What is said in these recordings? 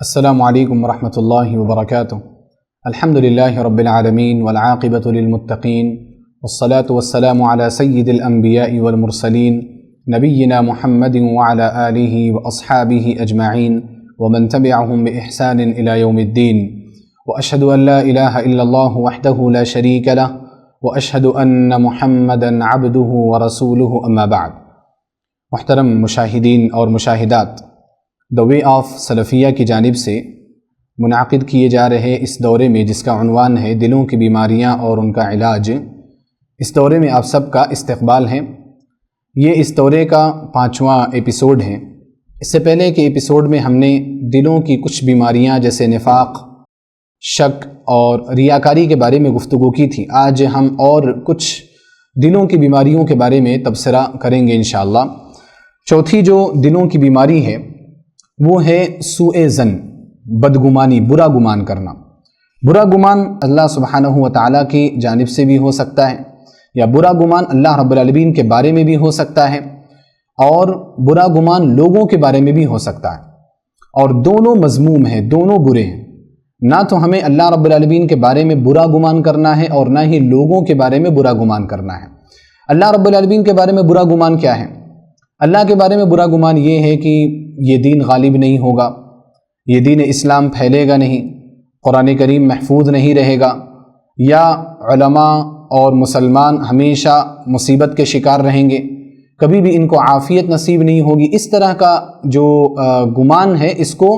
السلام علیکم ورحمۃ اللہ وبرکاتہ۔ الحمد للہ رب العالمین والعاقبۃ للمتقین والصلاة والسلام علی سید الانبیاء والمرسلین نبینا محمد وعلی آلہ واصحابہ اجمعین ومن تبعہم بإحسان الی یوم الدین، واشہد ان لا الہ الا اللہ وحدہ لا شریک لہ واشہد ان محمدا عبدہ ورسولہ اما بعد۔ محترم مشاہدین اور مشاہدات، دی وے آف سلفیہ کی جانب سے منعقد کیے جا رہے اس دورے میں، جس کا عنوان ہے دلوں کی بیماریاں اور ان کا علاج، اس دورے میں آپ سب کا استقبال ہے۔ یہ اس دورے کا 5واں ایپیسوڈ ہے۔ اس سے پہلے کے ایپیسوڈ میں ہم نے دلوں کی کچھ بیماریاں جیسے نفاق، شک اور ریاکاری کے بارے میں گفتگو کی تھی۔ آج ہم اور کچھ دلوں کی بیماریوں کے بارے میں تبصرہ کریں گے انشاءاللہ۔ چوتھی جو دلوں کی بیماری ہے وہ ہے سوء ظن، بدگمانی، برا گمان کرنا۔ برا گمان اللہ سبحانہ و تعالیٰ کی جانب سے بھی ہو سکتا ہے، یا برا گمان اللہ رب العالمین کے بارے میں بھی ہو سکتا ہے، اور برا گمان لوگوں کے بارے میں بھی ہو سکتا ہے، اور دونوں مذموم ہیں، دونوں برے ہیں۔ نہ تو ہمیں اللہ رب العالمین کے بارے میں برا گمان کرنا ہے، اور نہ ہی لوگوں کے بارے میں برا گمان کرنا ہے۔ اللہ رب العالمین کے بارے میں برا گمان کیا ہے؟ اللہ کے بارے میں برا گمان یہ ہے کہ یہ دین غالب نہیں ہوگا، یہ دین اسلام پھیلے گا نہیں، قرآن کریم محفوظ نہیں رہے گا، یا علماء اور مسلمان ہمیشہ مصیبت کے شکار رہیں گے، کبھی بھی ان کو عافیت نصیب نہیں ہوگی۔ اس طرح کا جو گمان ہے، اس کو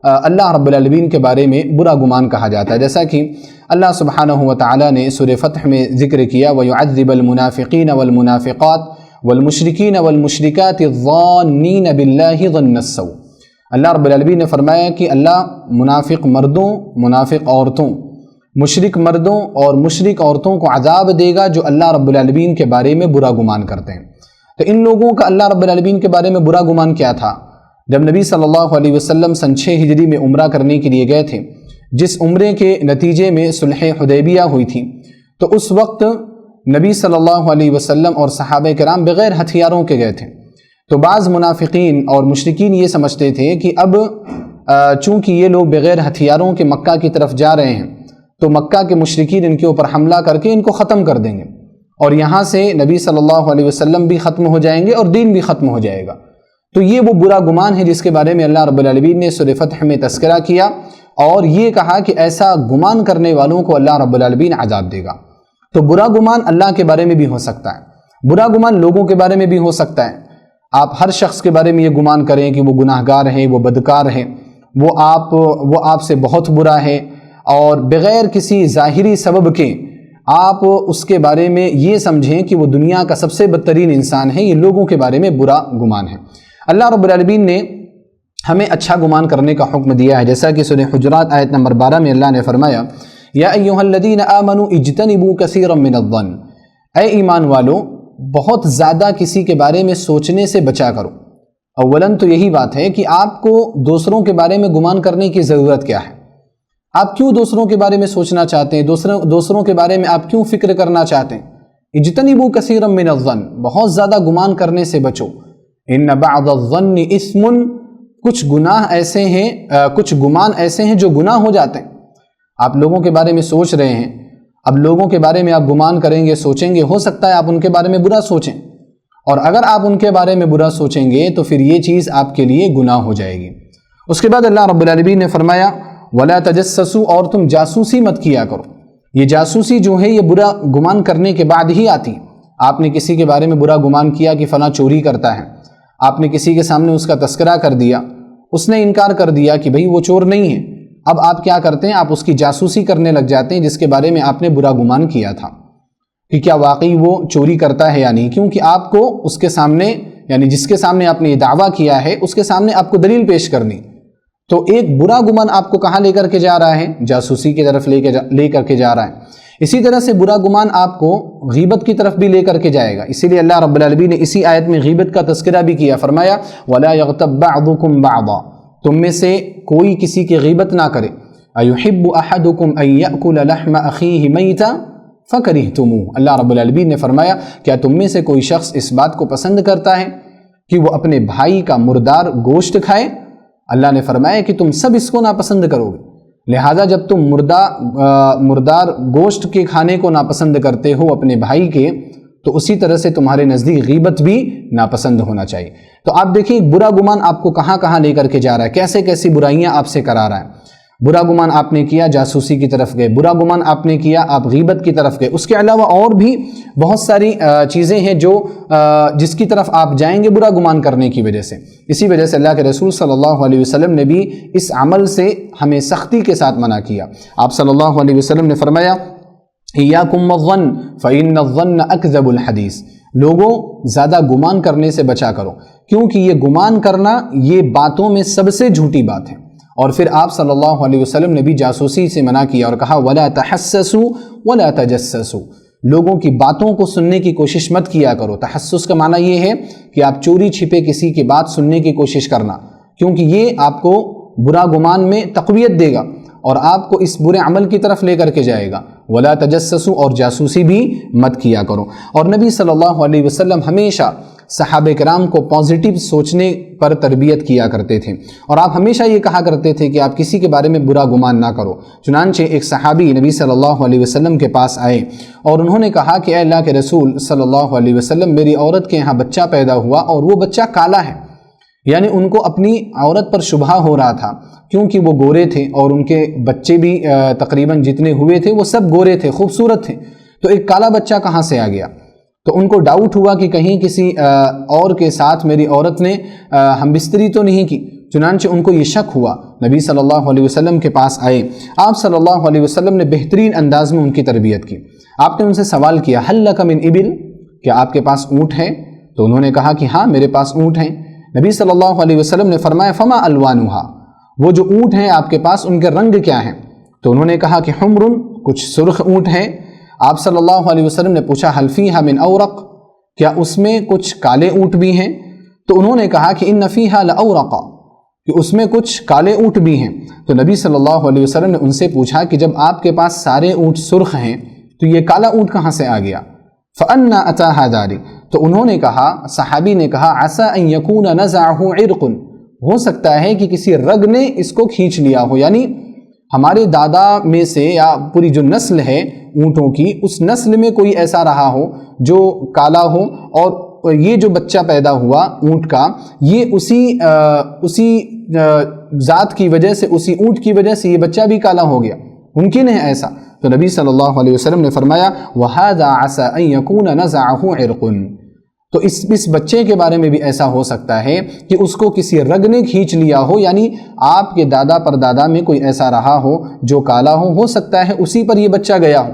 اللہ رب العالمین کے بارے میں برا گمان کہا جاتا ہے، جیسا کہ اللہ سبحانہ و تعالیٰ نے سورہ فتح میں ذکر کیا وَيُعَذِّبَ الْمُنَافِقِينَ وَالْمُنَافِقَاتِ والمشرکین والمشرکات الظانین باللہ ظن السوء۔ اللہ رب العالمین نے فرمایا کہ اللہ منافق مردوں، منافق عورتوں، مشرک مردوں اور مشرک عورتوں کو عذاب دے گا جو اللہ رب العالمین کے بارے میں برا گمان کرتے ہیں۔ تو ان لوگوں کا اللہ رب العالمین کے بارے میں برا گمان کیا تھا؟ جب نبی صلی اللہ علیہ وسلم سن 6 ہجری میں عمرہ کرنے کے لیے گئے تھے، جس عمرے کے نتیجے میں صلح حدیبیہ ہوئی تھی، تو اس وقت نبی صلی اللہ علیہ وسلم اور صحابہ کرام بغیر ہتھیاروں کے گئے تھے۔ تو بعض منافقین اور مشرکین یہ سمجھتے تھے کہ اب چونکہ یہ لوگ بغیر ہتھیاروں کے مکہ کی طرف جا رہے ہیں، تو مکہ کے مشرکین ان کے اوپر حملہ کر کے ان کو ختم کر دیں گے، اور یہاں سے نبی صلی اللہ علیہ وسلم بھی ختم ہو جائیں گے اور دین بھی ختم ہو جائے گا۔ تو یہ وہ برا گمان ہے جس کے بارے میں اللہ رب العالمین نے سورہ فتح میں تذکرہ کیا، اور یہ کہا کہ ایسا گمان کرنے والوں کو اللہ رب العالمین عذاب دے گا۔ تو برا گمان اللہ کے بارے میں بھی ہو سکتا ہے، برا گمان لوگوں کے بارے میں بھی ہو سکتا ہے۔ آپ ہر شخص کے بارے میں یہ گمان کریں کہ وہ گناہ گار ہے، وہ بدکار ہے، وہ آپ سے بہت برا ہے، اور بغیر کسی ظاہری سبب کے آپ اس کے بارے میں یہ سمجھیں کہ وہ دنیا کا سب سے بدترین انسان ہے۔ یہ لوگوں کے بارے میں برا گمان ہے۔ اللہ رب العالمین نے ہمیں اچھا گمان کرنے کا حکم دیا ہے، جیسا کہ سورہ حجرات آیت نمبر 12 میں اللہ نے فرمایا یا ایھا الذین آمنوا اجتنبوا کثیرا من الظن، اے ایمان والو بہت زیادہ کسی کے بارے میں سوچنے سے بچا کرو۔ اولاً تو یہی بات ہے کہ آپ کو دوسروں کے بارے میں گمان کرنے کی ضرورت کیا ہے؟ آپ کیوں دوسروں کے بارے میں سوچنا چاہتے ہیں؟ دوسروں کے بارے میں آپ کیوں فکر کرنا چاہتے ہیں؟ اجتنبوا کثیرا من الظن، بہت زیادہ گمان کرنے سے بچو۔ ان بعض الظن اسم، کچھ گناہ ایسے ہیں، کچھ گمان ایسے ہیں جو گناہ ہو جاتے ہیں۔ آپ لوگوں کے بارے میں سوچ رہے ہیں، اب لوگوں کے بارے میں آپ گمان کریں گے، سوچیں گے، ہو سکتا ہے آپ ان کے بارے میں برا سوچیں، اور اگر آپ ان کے بارے میں برا سوچیں گے تو پھر یہ چیز آپ کے لیے گناہ ہو جائے گی۔ اس کے بعد اللہ رب العالمین نے فرمایا وَلَا تَجَسَّسُوا، اور تم جاسوسی مت کیا کرو۔ یہ جاسوسی جو ہے یہ برا گمان کرنے کے بعد ہی آتی۔ آپ نے کسی کے بارے میں برا گمان کیا کہ فلاں چوری کرتا ہے، آپ نے کسی کے سامنے اس کا تذکرہ کر دیا، اس نے انکار کر دیا کہ بھئی وہ چور نہیں ہے، اب آپ کیا کرتے ہیں؟ آپ اس کی جاسوسی کرنے لگ جاتے ہیں جس کے بارے میں آپ نے برا گمان کیا تھا کہ کیا واقعی وہ چوری کرتا ہے یا نہیں، کیونکہ آپ کو اس کے سامنے، یعنی جس کے سامنے آپ نے یہ دعویٰ کیا ہے اس کے سامنے آپ کو دلیل پیش کرنی۔ تو ایک برا گمان آپ کو کہاں لے کر کے جا رہا ہے؟ جاسوسی کی طرف لے کر کے جا رہا ہے۔ اسی طرح سے برا گمان آپ کو غیبت کی طرف بھی لے کر کے جائے گا۔ اسی لیے اللہ رب العالمین نے اسی آیت میں غیبت کا تذکرہ بھی کیا، فرمایا وَلَا يَغْتَبْ بَعْضُكُمْ بَعْضًا، تم میں سے کوئی کسی کی غیبت نہ کرے۔ أَيُحِبُّ أَحَدُكُمْ أَن يَأْكُلَ لَحْمَ أَخِيهِ مَيْتًا فَكَرِهْتُمُوهُ، اللہ رب العالمین نے فرمایا کیا تم میں سے کوئی شخص اس بات کو پسند کرتا ہے کہ وہ اپنے بھائی کا مردار گوشت کھائے، اللہ نے فرمایا کہ تم سب اس کو ناپسند کرو گے، لہٰذا جب تم مردار گوشت کے کھانے کو ناپسند کرتے ہو اپنے بھائی کے، تو اسی طرح سے تمہارے نزدیک غیبت بھی ناپسند ہونا چاہیے۔ تو آپ دیکھیں برا گمان آپ کو کہاں کہاں لے کر کے جا رہا ہے، کیسے کیسی برائیاں آپ سے کرا رہا ہے۔ برا گمان آپ نے کیا جاسوسی کی طرف گئے، برا گمان آپ نے کیا آپ غیبت کی طرف گئے، اس کے علاوہ اور بھی بہت ساری چیزیں ہیں جو جس کی طرف آپ جائیں گے برا گمان کرنے کی وجہ سے۔ اسی وجہ سے اللہ کے رسول صلی اللہ علیہ وسلم نے بھی اس عمل سے ہمیں سختی کے ساتھ منع کیا۔ آپ صلی اللہ علیہ وسلم نے فرمایا ایاکم الظن فإن الظن اکذب الحدیث، لوگوں زیادہ گمان کرنے سے بچا کرو، کیونکہ یہ گمان کرنا یہ باتوں میں سب سے جھوٹی بات ہے۔ اور پھر آپ صلی اللہ علیہ وسلم نے بھی جاسوسی سے منع کیا اور کہا وَلَا تَحَسَّسُوا وَلَا تَجَسَّسُوا، لوگوں کی باتوں کو سننے کی کوشش مت کیا کرو۔ تحسس کا معنی یہ ہے کہ آپ چوری چھپے کسی کی بات سننے کی کوشش کرنا، کیونکہ یہ آپ کو برا گمان میں تقویت دے گا اور آپ کو اس برے عمل کی طرف لے کر کے جائے گا۔ وَلَا تَجَسَّسُوا، اور جاسوسی بھی مت کیا کرو۔ اور نبی صلی اللہ علیہ وسلم ہمیشہ صحابہ کرام کو پازیٹیو سوچنے پر تربیت کیا کرتے تھے، اور آپ ہمیشہ یہ کہا کرتے تھے کہ آپ کسی کے بارے میں برا گمان نہ کرو۔ چنانچہ ایک صحابی نبی صلی اللہ علیہ وسلم کے پاس آئے اور انہوں نے کہا کہ اے اللہ کے رسول صلی اللہ علیہ وسلم، میری عورت کے یہاں بچہ پیدا ہوا اور وہ بچہ کالا ہے، یعنی ان کو اپنی عورت پر شبہ ہو رہا تھا کیونکہ وہ گورے تھے اور ان کے بچے بھی تقریباً جتنے ہوئے تھے وہ سب گورے تھے، خوبصورت تھے، تو ایک کالا بچہ کہاں سے آ گیا؟ تو ان کو ڈاؤٹ ہوا کہ کہیں کسی اور کے ساتھ میری عورت نے ہم بستری تو نہیں کی، چنانچہ ان کو یہ شک ہوا، نبی صلی اللہ علیہ وسلم کے پاس آئے۔ آپ صلی اللہ علیہ وسلم نے بہترین انداز میں ان کی تربیت کی۔ آپ نے ان سے سوال کیا هل لک من ابل، کیا آپ کے پاس اونٹ ہے؟ تو انہوں نے کہا کہ ہاں میرے پاس اونٹ ہیں۔ نبی صلی اللہ علیہ وسلم نے فرمایا فما الوانها، وہ جو اونٹ ہیں آپ کے پاس ان کے رنگ کیا ہیں؟ تو انہوں نے کہا کہ حمر، کچھ سرخ اونٹ ہیں۔ آپ صلی اللہ علیہ وسلم نے پوچھا هل فیہا من اورق، کیا اس میں کچھ کالے اونٹ بھی ہیں؟ تو انہوں نے کہا کہ ان فیہا لاورقا، کہ اس میں کچھ کالے اونٹ بھی ہیں۔ تو نبی صلی اللہ علیہ وسلم نے ان سے پوچھا کہ جب آپ کے پاس سارے اونٹ سرخ ہیں تو یہ کالا اونٹ کہاں سے آ گیا؟ فأنا أتاها ذلك، تو انہوں نے کہا، صحابی نے کہا عسى ان يكون نزعه عرق، ہو سکتا ہے کہ کسی رگ نے اس کو کھینچ لیا ہو، یعنی ہمارے دادا میں سے یا پوری جو نسل ہے اونٹوں کی، اس نسل میں کوئی ایسا رہا ہو جو کالا ہو، اور یہ جو بچہ پیدا ہوا اونٹ کا، یہ اسی ذات کی وجہ سے، اسی اونٹ کی وجہ سے یہ بچہ بھی کالا ہو گیا، ممکن ہے ایسا؟ تو نبی صلی اللہ علیہ وسلم نے فرمایا وَهَذَا عَسَىٰ أَن يَكُونَ نَزَعَهُ عِرْقٌ، تو اس بچے کے بارے میں بھی ایسا ہو سکتا ہے کہ اس کو کسی رگ نے کھینچ لیا ہو، یعنی آپ کے دادا پر دادا میں کوئی ایسا رہا ہو جو کالا ہو سکتا ہے اسی پر یہ بچہ گیا ہو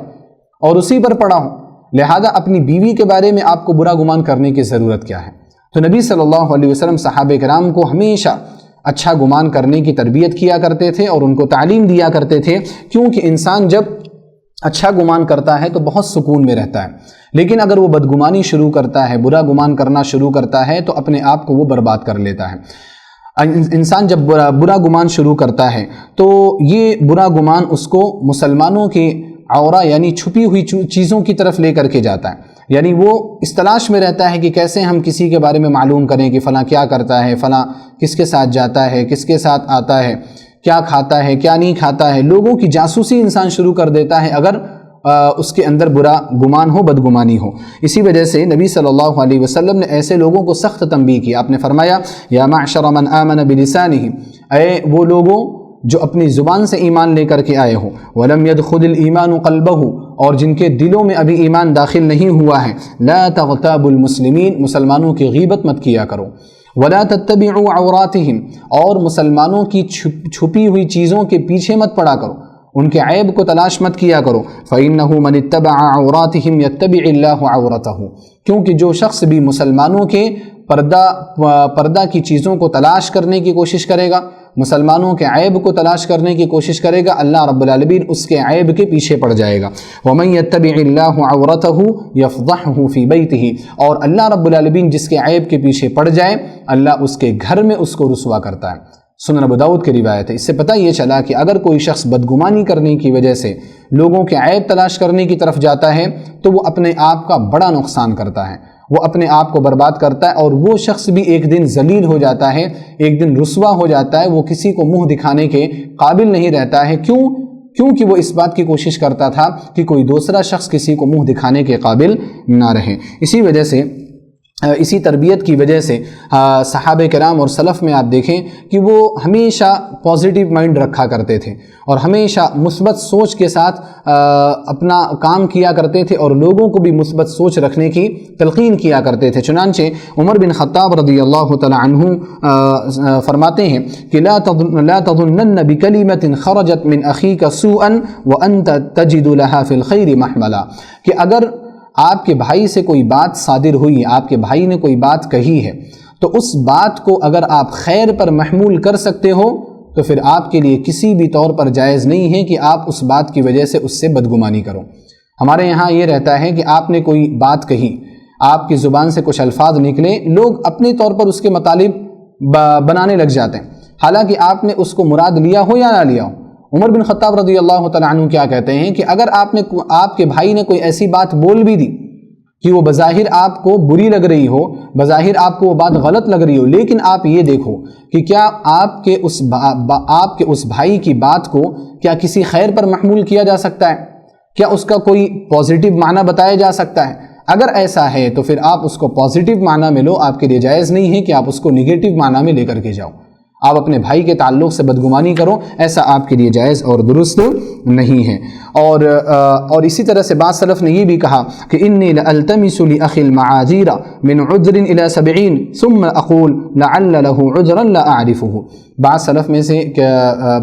اور اسی پر پڑا ہو، لہذا اپنی بیوی کے بارے میں آپ کو برا گمان کرنے کی ضرورت کیا ہے؟ تو نبی صلی اللہ علیہ وسلم صحابہ کرام کو ہمیشہ اچھا گمان کرنے کی تربیت کیا کرتے تھے اور ان کو تعلیم دیا کرتے تھے، کیونکہ انسان جب اچھا گمان کرتا ہے تو بہت سکون میں رہتا ہے، لیکن اگر وہ بدگمانی شروع کرتا ہے، برا گمان کرنا شروع کرتا ہے تو اپنے آپ کو وہ برباد کر لیتا ہے۔ انسان جب برا گمان شروع کرتا ہے تو یہ برا گمان اس کو مسلمانوں کے عورہ یعنی چھپی ہوئی چیزوں کی طرف لے کر کے جاتا ہے، یعنی وہ اس تلاش میں رہتا ہے کہ کیسے ہم کسی کے بارے میں معلوم کریں کہ فلاں کیا کرتا ہے، فلاں کس کے ساتھ جاتا ہے، کس کے ساتھ آتا ہے، کیا کھاتا ہے کیا نہیں کھاتا ہے، لوگوں کی جاسوسی انسان شروع کر دیتا ہے اگر اس کے اندر برا گمان ہو، بدگمانی ہو۔ اسی وجہ سے نبی صلی اللہ علیہ وسلم نے ایسے لوگوں کو سخت تنبیہ کی۔ آپ نے فرمایا یا معشر من آمن بلسانہ، اے وہ لوگوں جو اپنی زبان سے ایمان لے کر کے آئے ہو، ولم يدخل الایمان قلبہ، اور جن کے دلوں میں ابھی ایمان داخل نہیں ہوا ہے، لا تغتابوا المسلمین، مسلمانوں کی غیبت مت کیا کرو، ولا تتبعوا عوراتہم، اور مسلمانوں کی چھپی ہوئی چیزوں کے پیچھے مت پڑا کرو، ان کے عیب کو تلاش مت کیا کرو، فإنہ من اتبع عوراتہم یتبع اللہ عورتہ، کیونکہ جو شخص بھی مسلمانوں کے پردہ کی چیزوں کو تلاش کرنے کی کوشش کرے گا، مسلمانوں کے عیب کو تلاش کرنے کی کوشش کرے گا، اللہ رب العالمین اس کے عیب کے پیچھے پڑ جائے گا۔ وَمَن يَتَّبِعِ اللَّهُ عَوْرَتَهُ يَفْضَحْهُ فِي بَيْتِهِ، اور اللہ رب العالمین جس کے عیب کے پیچھے پڑ جائے اللہ اس کے گھر میں اس کو رسوا کرتا ہے۔ سنن ابو داؤد کی روایت ہے۔ اس سے پتہ یہ چلا کہ اگر کوئی شخص بدگمانی کرنے کی وجہ سے لوگوں کے عیب تلاش کرنے کی طرف جاتا ہے تو وہ اپنے آپ کا بڑا نقصان کرتا ہے، وہ اپنے آپ کو برباد کرتا ہے، اور وہ شخص بھی ایک دن ذلیل ہو جاتا ہے، ایک دن رسوا ہو جاتا ہے، وہ کسی کو منہ دکھانے کے قابل نہیں رہتا ہے۔ کیونکہ وہ اس بات کی کوشش کرتا تھا کہ کوئی دوسرا شخص کسی کو منہ دکھانے کے قابل نہ رہے۔ اسی وجہ سے، اسی تربیت کی وجہ سے صحابہ کرام اور سلف میں آپ دیکھیں کہ وہ ہمیشہ پازیٹیو مائنڈ رکھا کرتے تھے اور ہمیشہ مثبت سوچ کے ساتھ اپنا کام کیا کرتے تھے، اور لوگوں کو بھی مثبت سوچ رکھنے کی تلقین کیا کرتے تھے۔ چنانچہ عمر بن خطاب رضی اللہ تعالی عنہ فرماتے ہیں کہ لا تظنن بکلمۃ خرجت من اخیک سوءا وانت تجد لها فی الخیر محملا، کہ اگر آپ کے بھائی سے کوئی بات صادر ہوئی، آپ کے بھائی نے کوئی بات کہی ہے، تو اس بات کو اگر آپ خیر پر محمول کر سکتے ہو تو پھر آپ کے لیے کسی بھی طور پر جائز نہیں ہے کہ آپ اس بات کی وجہ سے اس سے بدگمانی کرو۔ ہمارے یہاں یہ رہتا ہے کہ آپ نے کوئی بات کہی، آپ کی زبان سے کچھ الفاظ نکلے، لوگ اپنے طور پر اس کے مطالب بنانے لگ جاتے ہیں، حالانکہ آپ نے اس کو مراد لیا ہو یا نہ لیا ہو۔ عمر بن خطاب رضی اللہ تعالیٰ عنہ کیا کہتے ہیں کہ اگر آپ کے بھائی نے کوئی ایسی بات بول بھی دی کہ وہ بظاہر آپ کو بری لگ رہی ہو، بظاہر آپ کو وہ بات غلط لگ رہی ہو، لیکن آپ یہ دیکھو کہ کیا آپ کے اس بھائی کی بات کو کیا کسی خیر پر محمول کیا جا سکتا ہے، کیا اس کا کوئی پازیٹیو معنی بتایا جا سکتا ہے؟ اگر ایسا ہے تو پھر آپ اس کو پازیٹیو معنی میں لو، آپ کے لیے جائز نہیں ہے کہ آپ اس کو نگیٹو معنی میں لے کر کے جاؤ۔ آپ اپنے بھائی کے تعلق سے بدگمانی کرو، ایسا آپ کے لیے جائز اور درست نہیں ہے۔ اور اسی طرح سے بعض سلف نے یہ بھی کہا کہ انی لالتمس لاخی المعاذیر من عذر الى 70 ثم اقول لعل له عذرا لا اعرفه۔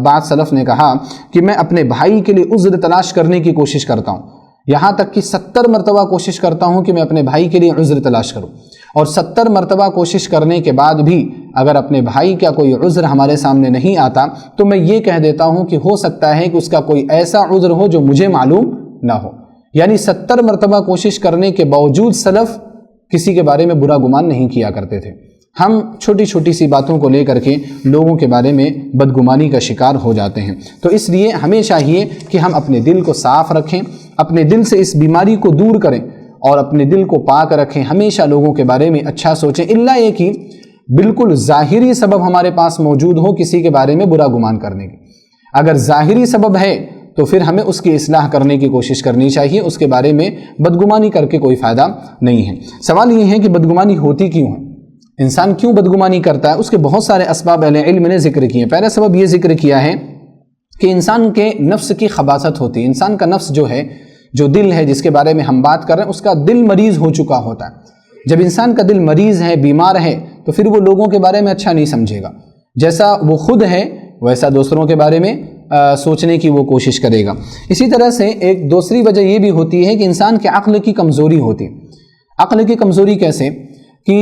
بعض سلف نے کہا کہ میں اپنے بھائی کے لیے عذر تلاش کرنے کی کوشش کرتا ہوں، یہاں تک کہ 70 مرتبہ کوشش کرتا ہوں کہ میں اپنے بھائی کے لیے عذر تلاش کروں، اور 70 مرتبہ کوشش کرنے کے بعد بھی اگر اپنے بھائی کا کوئی عذر ہمارے سامنے نہیں آتا تو میں یہ کہہ دیتا ہوں کہ ہو سکتا ہے کہ اس کا کوئی ایسا عذر ہو جو مجھے معلوم نہ ہو۔ یعنی 70 مرتبہ کوشش کرنے کے باوجود سلف کسی کے بارے میں برا گمان نہیں کیا کرتے تھے۔ ہم چھوٹی چھوٹی سی باتوں کو لے کر کے لوگوں کے بارے میں بدگمانی کا شکار ہو جاتے ہیں۔ تو اس لیے ہمیں چاہیے کہ ہم اپنے دل کو صاف رکھیں، اپنے دل سے اس بیماری کو دور کریں اور اپنے دل کو پاک رکھیں، ہمیشہ لوگوں کے بارے میں اچھا سوچیں، الا یہ کہ بالکل ظاہری سبب ہمارے پاس موجود ہو کسی کے بارے میں برا گمان کرنے کی۔ اگر ظاہری سبب ہے تو پھر ہمیں اس کی اصلاح کرنے کی کوشش کرنی چاہیے، اس کے بارے میں بدگمانی کر کے کوئی فائدہ نہیں ہے۔ سوال یہ ہے کہ بدگمانی ہوتی کیوں ہے، انسان کیوں بدگمانی کرتا ہے؟ اس کے بہت سارے اسباب اہل علم نے ذکر کیے ہیں۔ پہلا سبب یہ ذکر کیا ہے کہ انسان کے نفس کی خباثت ہوتی ہے۔ انسان کا نفس جو ہے، جو دل ہے جس کے بارے میں ہم بات کر رہے ہیں، اس کا دل مریض ہو چکا ہوتا ہے۔ جب انسان کا دل مریض ہے، بیمار ہے، تو پھر وہ لوگوں کے بارے میں اچھا نہیں سمجھے گا، جیسا وہ خود ہے ویسا دوسروں کے بارے میں سوچنے کی وہ کوشش کرے گا۔ اسی طرح سے ایک دوسری وجہ یہ بھی ہوتی ہے کہ انسان کے عقل کی کمزوری ہوتی ہے۔ عقل کی کمزوری کیسے؟ کہ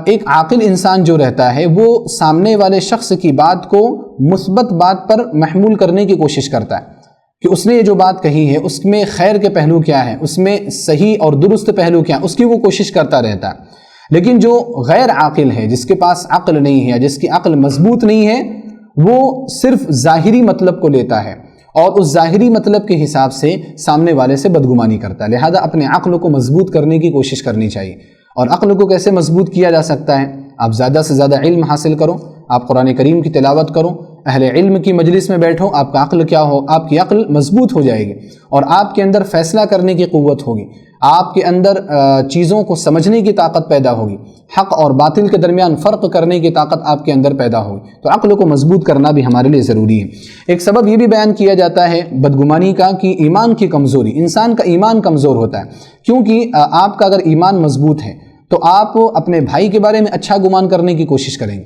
ایک عاقل انسان جو رہتا ہے وہ سامنے والے شخص کی بات کو مثبت بات پر محمول کرنے کی کوشش کرتا ہے کہ اس نے یہ جو بات کہی ہے اس میں خیر کے پہلو کیا ہے، اس میں صحیح اور درست پہلو کیا ہے، اس کی وہ کوشش کرتا رہتا ہے۔ لیکن جو غیر عاقل ہے، جس کے پاس عقل نہیں ہے، جس کی عقل مضبوط نہیں ہے، وہ صرف ظاہری مطلب کو لیتا ہے اور اس ظاہری مطلب کے حساب سے سامنے والے سے بدگمانی کرتا ہے۔ لہذا اپنے عقل کو مضبوط کرنے کی کوشش کرنی چاہیے۔ اور عقل کو کیسے مضبوط کیا جا سکتا ہے؟ آپ زیادہ سے زیادہ علم حاصل کرو، آپ قرآن کریم کی تلاوت کرو، اہل علم کی مجلس میں بیٹھو، آپ کا عقل کیا ہو، آپ کی عقل مضبوط ہو جائے گی اور آپ کے اندر فیصلہ کرنے کی قوت ہوگی، آپ کے اندر چیزوں کو سمجھنے کی طاقت پیدا ہوگی، حق اور باطل کے درمیان فرق کرنے کی طاقت آپ کے اندر پیدا ہوگی۔ تو عقل کو مضبوط کرنا بھی ہمارے لیے ضروری ہے۔ ایک سبب یہ بھی بیان کیا جاتا ہے بدگمانی کا کہ ایمان کی کمزوری، انسان کا ایمان کمزور ہوتا ہے، کیونکہ آپ کا اگر ایمان مضبوط ہے تو آپ اپنے بھائی کے بارے میں اچھا گمان کرنے کی کوشش کریں گے،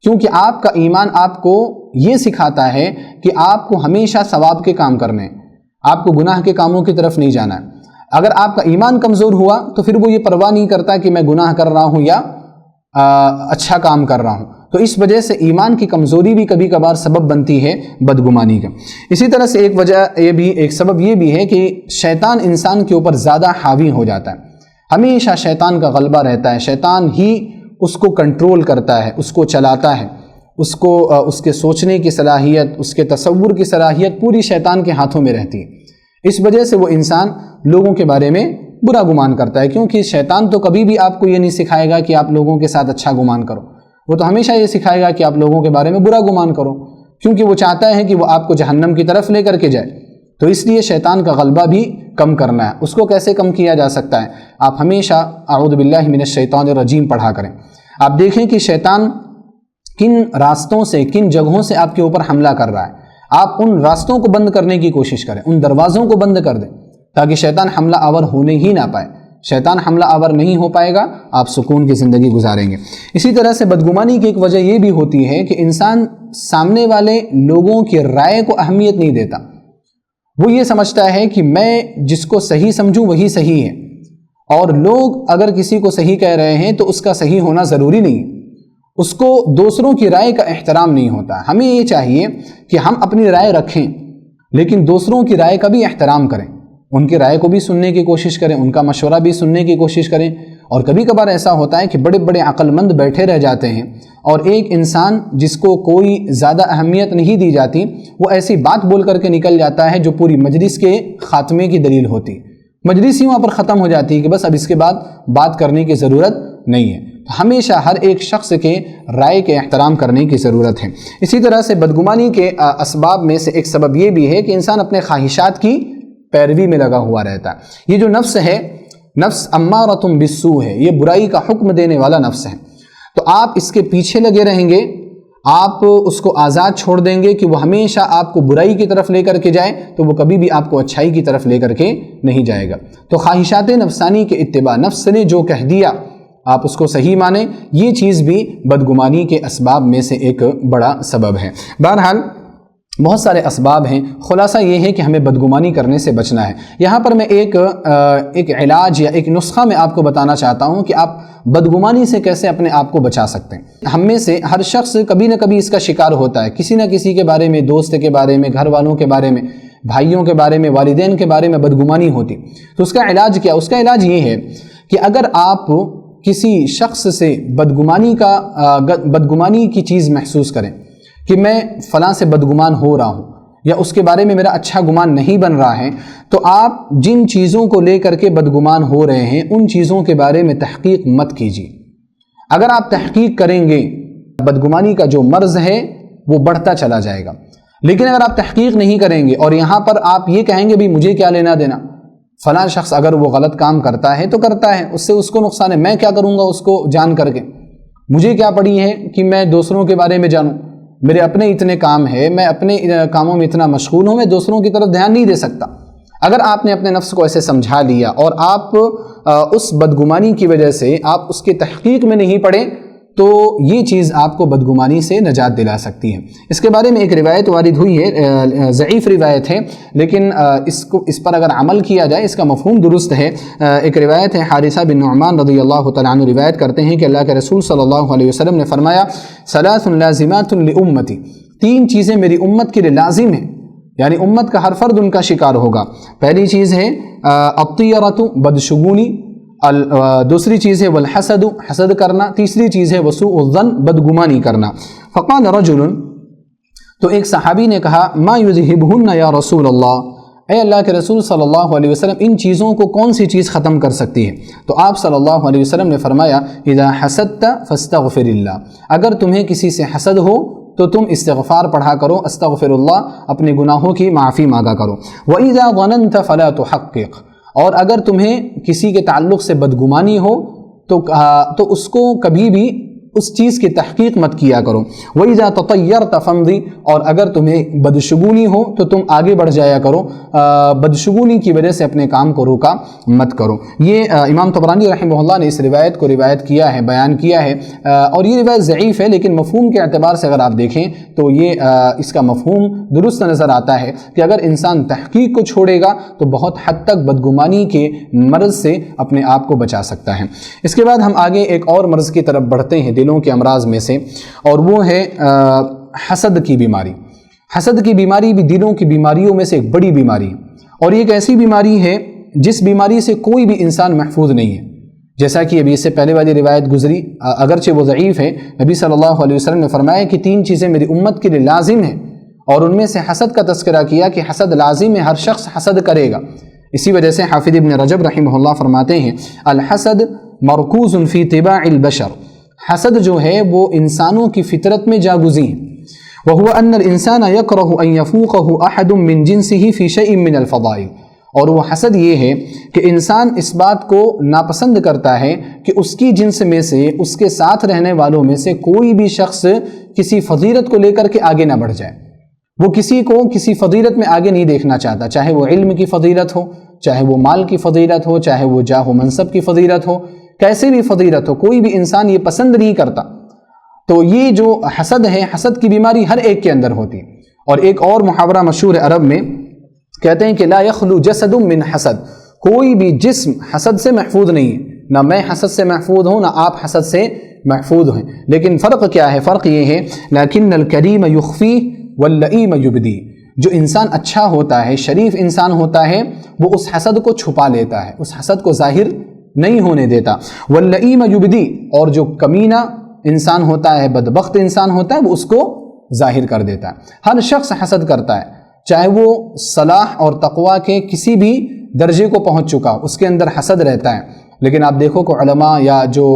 کیونکہ آپ کا ایمان آپ کو یہ سکھاتا ہے کہ آپ کو ہمیشہ ثواب کے کام کرنے ہیں، آپ کو گناہ کے کاموں کی طرف نہیں جانا ہے۔ اگر آپ کا ایمان کمزور ہوا تو پھر وہ یہ پرواہ نہیں کرتا کہ میں گناہ کر رہا ہوں یا اچھا کام کر رہا ہوں۔ تو اس وجہ سے ایمان کی کمزوری بھی کبھی کبھار سبب بنتی ہے بدگمانی کا۔ اسی طرح سے ایک سبب یہ بھی ہے کہ شیطان انسان کے اوپر زیادہ حاوی ہو جاتا ہے، ہمیشہ شیطان کا غلبہ رہتا ہے، شیطان ہی اس کو کنٹرول کرتا ہے، اس کو چلاتا ہے، اس کے سوچنے کی صلاحیت، اس کے تصور کی صلاحیت پوری شیطان کے ہاتھوں میں رہتی ہے۔ اس وجہ سے وہ انسان لوگوں کے بارے میں برا گمان کرتا ہے، کیونکہ شیطان تو کبھی بھی آپ کو یہ نہیں سکھائے گا کہ آپ لوگوں کے ساتھ اچھا گمان کرو، وہ تو ہمیشہ یہ سکھائے گا کہ آپ لوگوں کے بارے میں برا گمان کرو، کیونکہ وہ چاہتا ہے کہ وہ آپ کو جہنم کی طرف لے کر کے جائے۔ تو اس لیے شیطان کا غلبہ بھی کم کرنا ہے۔ اس کو کیسے کم کیا جا سکتا ہے؟ آپ ہمیشہ اعوذ باللہ من الشیطان الرجیم پڑھا کریں۔ آپ دیکھیں کہ شیطان کن راستوں سے، کن جگہوں سے آپ کے اوپر حملہ کر رہا ہے، آپ ان راستوں کو بند کرنے کی کوشش کریں، ان دروازوں کو بند کر دیں تاکہ شیطان حملہ آور ہونے ہی نہ پائے۔ شیطان حملہ آور نہیں ہو پائے گا، آپ سکون کی زندگی گزاریں گے۔ اسی طرح سے بدگمانی کی ایک وجہ یہ بھی ہوتی ہے کہ انسان سامنے والے لوگوں کی رائے کو اہمیت نہیں دیتا۔ وہ یہ سمجھتا ہے کہ میں جس کو صحیح سمجھوں وہی صحیح ہے، اور لوگ اگر کسی کو صحیح کہہ رہے ہیں تو اس کا صحیح ہونا ضروری نہیں، اس کو دوسروں کی رائے کا احترام نہیں ہوتا۔ ہمیں یہ چاہیے کہ ہم اپنی رائے رکھیں لیکن دوسروں کی رائے کا بھی احترام کریں، ان کی رائے کو بھی سننے کی کوشش کریں، ان کا مشورہ بھی سننے کی کوشش کریں۔ اور کبھی کبھار ایسا ہوتا ہے کہ بڑے بڑے عقل مند بیٹھے رہ جاتے ہیں اور ایک انسان جس کو کوئی زیادہ اہمیت نہیں دی جاتی وہ ایسی بات بول کر کے نکل جاتا ہے جو پوری مجلس کے خاتمے کی دلیل ہوتی، مجلس ہی وہاں پر ختم ہو جاتی ہے کہ بس اب اس کے بعد بات کرنے کی ضرورت نہیں ہے۔ ہمیشہ ہر ایک شخص کے رائے کے احترام کرنے کی ضرورت ہے۔ اسی طرح سے بدگمانی کے اسباب میں سے ایک سبب یہ بھی ہے کہ انسان اپنے خواہشات کی پیروی میں لگا ہوا رہتا ہے۔ یہ جو نفس ہے، نفس امارۃ بالسوء ہے، یہ برائی کا حکم دینے والا نفس ہے، تو آپ اس کے پیچھے لگے رہیں گے، آپ اس کو آزاد چھوڑ دیں گے کہ وہ ہمیشہ آپ کو برائی کی طرف لے کر کے جائے تو وہ کبھی بھی آپ کو اچھائی کی طرف لے کر کے نہیں جائے گا۔ تو خواہشات نفسانی کے اتباع، نفس نے جو کہہ دیا آپ اس کو صحیح مانیں، یہ چیز بھی بدگمانی کے اسباب میں سے ایک بڑا سبب ہے۔ بہرحال بہت سارے اسباب ہیں، خلاصہ یہ ہے کہ ہمیں بدگمانی کرنے سے بچنا ہے۔ یہاں پر میں ایک علاج یا ایک نسخہ میں آپ کو بتانا چاہتا ہوں کہ آپ بدگمانی سے کیسے اپنے آپ کو بچا سکتے ہیں۔ ہم میں سے ہر شخص کبھی نہ کبھی اس کا شکار ہوتا ہے، کسی نہ کسی کے بارے میں، دوست کے بارے میں، گھر والوں کے بارے میں، بھائیوں کے بارے میں، والدین کے بارے میں بدگمانی ہوتی۔ تو اس کا علاج کیا؟ اس کا علاج یہ ہے کہ اگر آپ کسی شخص سے بدگمانی کی چیز محسوس کریں کہ میں فلاں سے بدگمان ہو رہا ہوں یا اس کے بارے میں میرا اچھا گمان نہیں بن رہا ہے، تو آپ جن چیزوں کو لے کر کے بدگمان ہو رہے ہیں ان چیزوں کے بارے میں تحقیق مت کیجیے۔ اگر آپ تحقیق کریں گے بدگمانی کا جو مرض ہے وہ بڑھتا چلا جائے گا، لیکن اگر آپ تحقیق نہیں کریں گے اور یہاں پر آپ یہ کہیں گے بھی مجھے کیا لینا دینا، فلاں شخص اگر وہ غلط کام کرتا ہے تو کرتا ہے، اس سے اس کو نقصان ہے، میں کیا کروں گا اس کو جان کر کے، مجھے کیا پڑی ہے کہ میں دوسروں کے بارے میں جانوں، میرے اپنے اتنے کام ہے، میں اپنے کاموں میں اتنا مشغول ہوں، میں دوسروں کی طرف دھیان نہیں دے سکتا۔ اگر آپ نے اپنے نفس کو ایسے سمجھا لیا اور آپ اس بدگمانی کی وجہ سے آپ اس کی تحقیق میں نہیں پڑے تو یہ چیز آپ کو بدگمانی سے نجات دلا سکتی ہے۔ اس کے بارے میں ایک روایت وارد ہوئی ہے، ضعیف روایت ہے، لیکن اس پر اگر عمل کیا جائے اس کا مفہوم درست ہے۔ ایک روایت ہے، حارثہ بن نعمان رضی اللہ تعالیٰ عنہ روایت کرتے ہیں کہ اللہ کے رسول صلی اللہ علیہ وسلم نے فرمایا، ثلاث لازمات لامتی، تین چیزیں میری امت کے لیے لازم ہیں، یعنی امت کا ہر فرد ان کا شکار ہوگا۔ پہلی چیز ہے الطیرۃ، بدشگونی، دوسری چیز ہے والحسد، حسد کرنا، تیسری چیز ہے وسوء الظن، بدگمانی کرنا۔ فقال رجل، تو ایک صحابی نے کہا، ما یذہبہن یا رسول اللہ، اے اللہ کے رسول صلی اللہ علیہ وسلم ان چیزوں کو کون سی چیز ختم کر سکتی ہے؟ تو آپ صلی اللہ علیہ وسلم نے فرمایا، اذا حسدت فاستغفر اللہ، اگر تمہیں کسی سے حسد ہو تو تم استغفار پڑھا کرو، استغفر اللہ، اپنے گناہوں کی معافی مانگا کرو۔ وَإِذَا ظَنَنْتَ فَلَا تُحَقِّقْ، اور اگر تمہیں کسی کے تعلق سے بدگمانی ہو تو اس کو کبھی بھی اس چیز کی تحقیق مت کیا کرو۔ وَإِذَا تَطَيَّرْتَ فَامْضِ، اور اگر تمہیں بدشگونی ہو تو تم آگے بڑھ جایا کرو، بدشگونی کی وجہ سے اپنے کام کو روکا مت کرو۔ یہ امام طبرانی رحمہ اللہ نے اس روایت کو روایت کیا ہے، بیان کیا ہے، اور یہ روایت ضعیف ہے لیکن مفہوم کے اعتبار سے اگر آپ دیکھیں تو یہ اس کا مفہوم درست نظر آتا ہے کہ اگر انسان تحقیق کو چھوڑے گا تو بہت حد تک بدگمانی کے مرض سے اپنے آپ کو بچا سکتا ہے۔ اس کے بعد ہم آگے ایک اور مرض کی طرف بڑھتے ہیں دلوں کے امراض میں سے، اور وہ ہے حسد کی بیماری۔ حسد کی بیماری بھی دلوں کی بیماریوں میں سے ایک بڑی بیماری ہے، اور یہ ایک ایسی بیماری ہے جس بیماری سے کوئی بھی انسان محفوظ نہیں ہے۔ جیسا کہ ابھی اس سے پہلے والی روایت گزری، اگرچہ وہ ضعیف ہے، نبی صلی اللہ علیہ وسلم نے فرمایا کہ تین چیزیں میری امت کے لیے لازم ہیں، اور ان میں سے حسد کا تذکرہ کیا کہ حسد لازم ہے، ہر شخص حسد کرے گا۔ اسی وجہ سے حافظ ابن رجب رحمہ اللہ فرماتے ہیں الحسد مرکوز فی طباع البشر، حسد جو ہے وہ انسانوں کی فطرت میں جاگزی ہے. وهو ان الانسان يكره ان يفوقه احد من جنسه في شيء من الفضائل، اور وہ حسد یہ ہے کہ انسان اس بات کو ناپسند کرتا ہے کہ اس کی جنس میں سے، اس کے ساتھ رہنے والوں میں سے کوئی بھی شخص کسی فضیلت کو لے کر کے آگے نہ بڑھ جائے. وہ کسی کو کسی فضیلت میں آگے نہیں دیکھنا چاہتا، چاہے وہ علم کی فضیلت ہو، چاہے وہ مال کی فضیلت ہو، چاہے وہ جاہ و منصب کی فضیلت ہو، کیسے بھی فضیلت ہو، کوئی بھی انسان یہ پسند نہیں کرتا. تو یہ جو حسد ہے، حسد کی بیماری ہر ایک کے اندر ہوتی ہے. اور ایک اور محاورہ مشہور ہے عرب میں، کہتے ہیں کہ لا یخلو جسد من حسد، کوئی بھی جسم حسد سے محفوظ نہیں ہے. نہ میں حسد سے محفوظ ہوں، نہ آپ حسد سے محفوظ ہیں. لیکن فرق کیا ہے؟ فرق یہ ہے لیکن الکریم یخفی واللئیم یبدی، جو انسان اچھا ہوتا ہے، شریف انسان ہوتا ہے، وہ اس حسد کو چھپا لیتا ہے، اس حسد کو ظاہر نہیں ہونے دیتا. واللئیم یبدی، اور جو کمینہ انسان ہوتا ہے، بدبخت انسان ہوتا ہے، وہ اس کو ظاہر کر دیتا ہے. ہر شخص حسد کرتا ہے، چاہے وہ صلاح اور تقوی کے کسی بھی درجے کو پہنچ چکا ہو، اس کے اندر حسد رہتا ہے. لیکن آپ دیکھو کہ علماء یا جو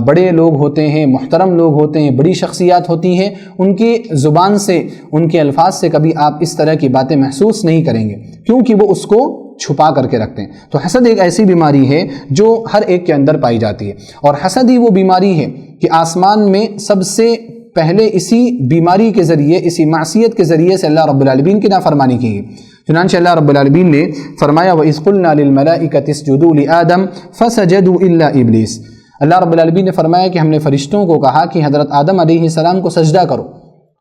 بڑے لوگ ہوتے ہیں، محترم لوگ ہوتے ہیں، بڑی شخصیات ہوتی ہیں، ان کی زبان سے، ان کے الفاظ سے کبھی آپ اس طرح کی باتیں محسوس نہیں کریں گے، کیونکہ وہ اس کو چھپا کر کے رکھتے ہیں. تو حسد ایک ایسی بیماری ہے جو ہر ایک کے اندر پائی جاتی ہے. اور حسد ہی وہ بیماری ہے کہ آسمان میں سب سے پہلے اسی بیماری کے ذریعے، اسی معصیت کے ذریعے سے اللہ رب العالمین کی نافرمانی کی ہے. چنانچہ اللہ رب العالمین نے فرمایا وَإِذْ قُلْنَا لِلْمَلَائِكَةِ اسْجُدُوا لِآدَمَ فَسَجَدُوا إِلَّا إِبْلِيسَ، اللہ رب العالمین نے فرمایا کہ ہم نے فرشتوں کو کہا کہ حضرت آدم علیہ السلام کو سجدہ کرو،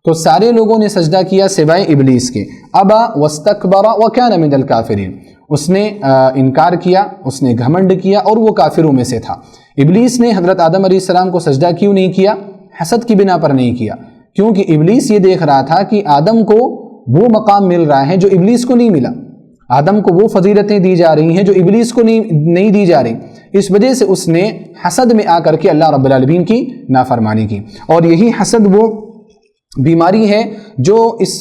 تو سارے لوگوں نے سجدہ کیا سوائے ابلیس کے. ابا واستکبر وکان من الکافرین، اس نے انکار کیا، اس نے گھمنڈ کیا اور وہ کافروں میں سے تھا. ابلیس نے حضرت آدم علیہ السلام کو سجدہ کیوں نہیں کیا؟ حسد کی بنا پر نہیں کیا، کیونکہ ابلیس یہ دیکھ رہا تھا کہ آدم کو وہ مقام مل رہا ہے جو ابلیس کو نہیں ملا، آدم کو وہ فضیلتیں دی جا رہی ہیں جو ابلیس کو نہیں دی جا رہی. اس وجہ سے اس نے حسد میں آ کر کے اللہ رب العالمین کی نافرمانی کی. اور یہی حسد وہ بیماری ہے جو اس